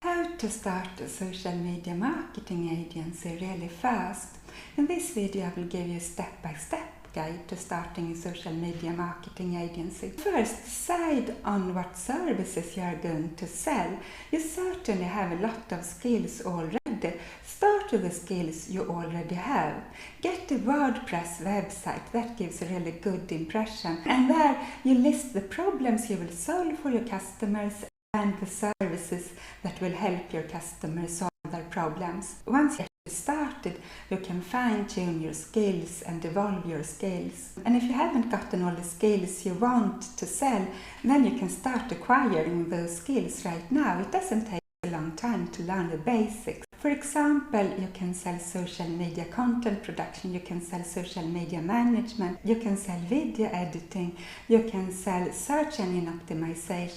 How to start a social media marketing agency really fast. In this video I will give you a step-by-step guide to starting a social media marketing agency. First, decide on what services you are going to sell. You certainly have a lot of skills already. Start with the skills you already have. Get a WordPress website, that gives a really good impression. And there you list the problems you will solve for your customers and the services that will help your customers solve their problems. Once you get started, you can fine-tune your skills and evolve your skills. And if you haven't gotten all the skills you want to sell, then you can start acquiring those skills right now. It doesn't take a long time to learn the basics. For example, you can sell social media content production, you can sell social media management, you can sell video editing, you can sell search engine optimization,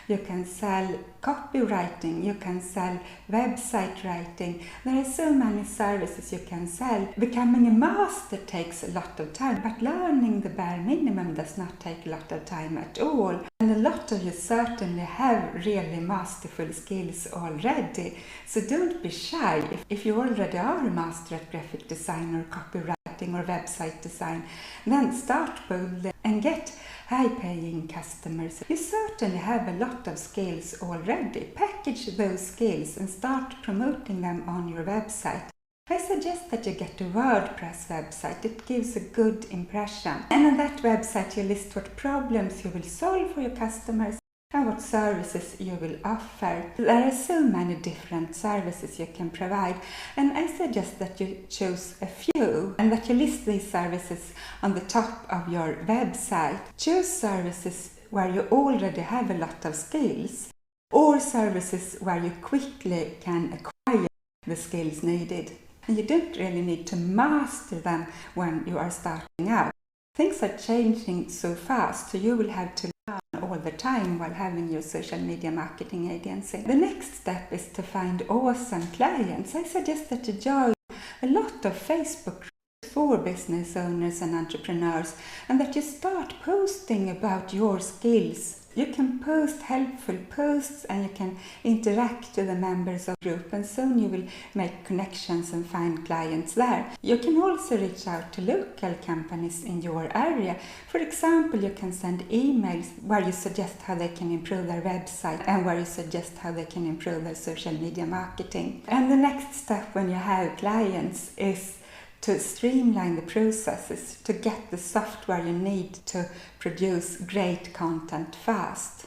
you can sell copywriting, you can sell website writing. There are so many services you can sell. Becoming a master takes a lot of time, but learning the bare minimum does not take a lot of time at all. And a lot of you certainly have really masterful skills already. So don't be shy. If you already are a master at graphic design or copywriting or website design, then start boldly and get high-paying customers. You certainly have a lot of skills already. Package those skills and start promoting them on your website. I suggest that you get a WordPress website. It gives a good impression. And on that website you list what problems you will solve for your customers and what services you will offer. There are so many different services you can provide, and I suggest that you choose a few and that you list these services on the top of your website. Choose services where you already have a lot of skills, or services where you quickly can acquire the skills needed. And you don't really need to master them when you are starting out. Things are changing so fast, so you will have to learn all the time while having your social media marketing agency. The next step is to find awesome clients. I suggest that you join a lot of Facebook groups for business owners and entrepreneurs, and that you start posting about your skills. You can post helpful posts and you can interact with the members of the group, and soon you will make connections and find clients there. You can also reach out to local companies in your area. For example, you can send emails where you suggest how they can improve their website and where you suggest how they can improve their social media marketing. And the next step when you have clients is to streamline the processes, to get the software you need to produce great content fast.